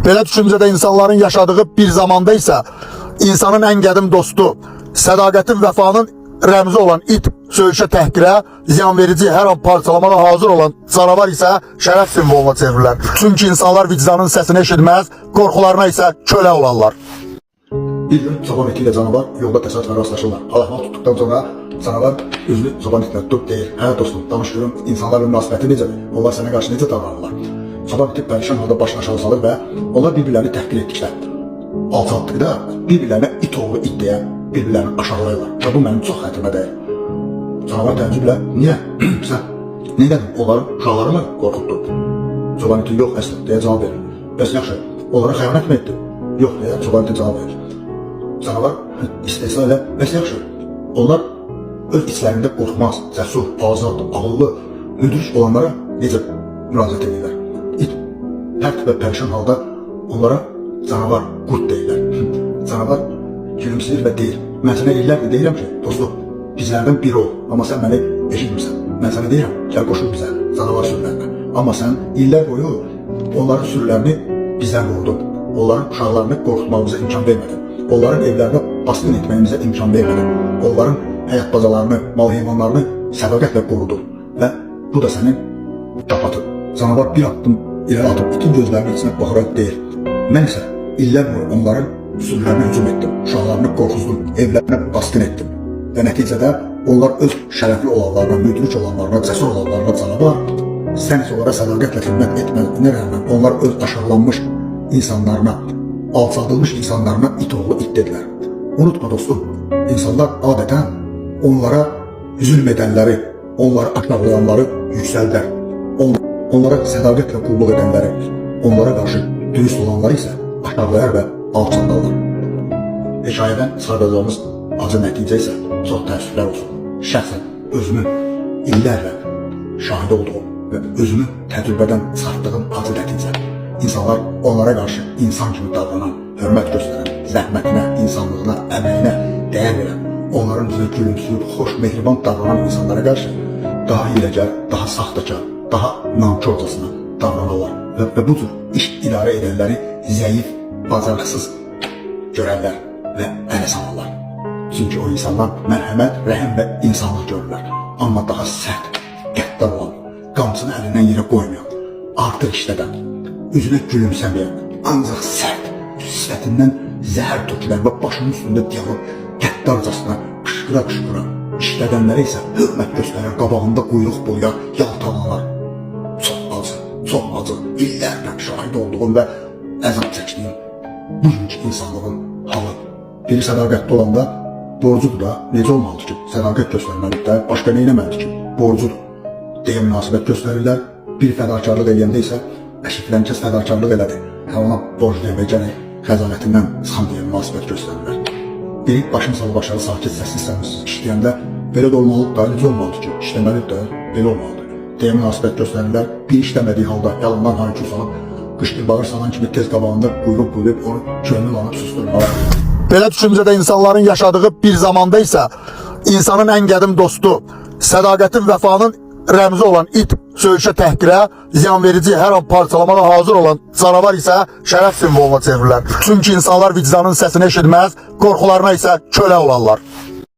Belə düşüncədə insanların yaşadığı bir zamanda isə insanın ən qədim dostu, sədaqətin, vəfanın rəmzi olan it, söyüşə, təhqirə, ziyanverici, hər an parçalamaya hazır olan canavar isə şərəf simvoluna çevrilir. Çünki insanlar vicdanın səsini eşitməz, qorxularına isə kölə olarlar. Bir gün çoban iti ilə canavar yolda təsadüfən rastlaşırlar. Hal-əhval tutduqdan sonra canavar üzünü çoban itinə tutub deyir: "Hə dostum, danış görüm, insanların münasibəti necədir? Onlar sənə qarşı necə davranırlar?" Çoban iti pərişan halda başını aşağı salır və onlar bir-birlərini təhqir etdikdə, alçaltdıqda bir-birlərinə it oğlu it deyə bir-birlərini aşağılayırlar. Və bu mənim çox xətrimə dəyir. Canavar təəccüblə: "Niyə? Sən nə edin? Onların uşaqları mı qorxutdun?" Çoban iti: "Yox əslində," deyə cavab verir. "Bəs yaxşı, onlara xəyanət mi etdin?" "Yox," deyə çoban iti cavab verir. Canavar istehza ilə: "Bəs yaxşı, onlar öz içlərində qorxmaz, cəsur, azad, ağıllı, müdrik olanlara necə müraciət edirlər?" İt pərt və pərişan halda onlara canavar, qurd deyirlər. Canavar gülümsəyir və deyir: "Mən sənə illərdir deyirəm ki, dostum, bizlərdən biri ol, amma sən məni eşitmirsən. Mən sənə deyirəm, gəl qoşul bizə, canavar sürülərinə. Amma sən illər boyu onların sürülərini bizdən qordun. Onların uşaqlarını qorxutmamıza imkan vermədin. Onların evlərinə baskın etməyimizə imkan vermədin. Onların həyat bazalarını, mal heyvanlarını sədaqətlə qorudun. Və bu da sənin mükafatın." Canavar bir addım irəli atıb itin gözlərinin içinə baxaraq deyir: "Mən isə illər boyu onların sürülərinə hücum etdim, uşaqlarını qorxuzdum, evlərinə baskın etdim. Və nəticədə onlar öz şərəfli olanlarına, müdrik olanlarına, cəsur olanlarına canavar, sən isə onlara sədaqətlə xidmət etmədiyinə rəğmən onlar öz aşağılanmış insanlarına, alçaldılmış insanlarına it oğlu it dedilər. Unutma dostum, insanlar adətən onlara zülm edənləri, onları aşağılayanları yüksəldər. Onlara sədaqətlə qulluq edənləri, onlara qarşı dürüst olanları isə aşağılayar və alçaldarlar." Hekayədən çıxardacağımız acı nəticə isə çox təəssüflər olsun. Şəxsən özümün illərlə şahid olduğum və özümü təcrübədən çıxartdığım acı nəticə. İnsanlar onlara qarşı insan kimi davranan, hörmət göstərən, zəhmətinə, insanlığına, əməyinə dəyər verən, onların üzünə gülümsüyüb, xoş, mehriban davranan insanlara qarşı daha hiləgər, daha saxtakar, daha nankorcasına davranırlar. Və bu cür iş idarə edənləri zəif, bacarıqsız görərlər və ələ salırlar. Çünki o insanlar mərhəmət, rəhəm və insanlıq görürlər. Amma daha sərt, qəddar olan, qamçını əlindən yerə qoymayan, artıq işlədən, üzünə gülümsəməyən, ancaq sərt, sifətindən zəhər tökülən və başının üstündə diyalog qəddarcasına qışqıra-qışqıra, işlədənlərə isə hörmət göstərər, qabağında quyruq buluyar, yaltalanlar. Çox acı, illərlə şahid olduğum və əzab çəkdiyim bugünkü insanlığın halı. Biri sədaqətli olanda borcudur da, necə olmalıdır ki, sədaqət göstərməlidir də, başqa nə eləməlidir ki, borcudur deyə münasibət göstərirlər. Bir fədakarlıq eləyəndə isə əşiflənkəs fədakarlıq elədi, hə ona borc demək gərək, xəzalətindən çıxan deyə münasibət göstərirlər. Biri başını salı başarı sakit, səssiz işləyəndə belə də olmalıdır da, necə olmalıdır ki, işləməlidir də, belə olmalıdır deyə münasibət göstərirlər. Bir işləmədiyi halda yalandan haykü salıb, qışqır bağır salan kimi tez qabağında quyruq buluyub onu könlül alıb susturmalar. Belə düşüncədə insanların yaşadığı bir zamanda isə insanın ən qədim dostu, sədaqətin, vəfanın rəmzi olan it, söyüşə, təhqirə, ziyanverici, hər an parçalamaya hazır olan canavar isə şərəf simvoluna çevrilir. Çünki insanlar vicdanın səsini eşitməz, qorxularına isə kölə olarlar.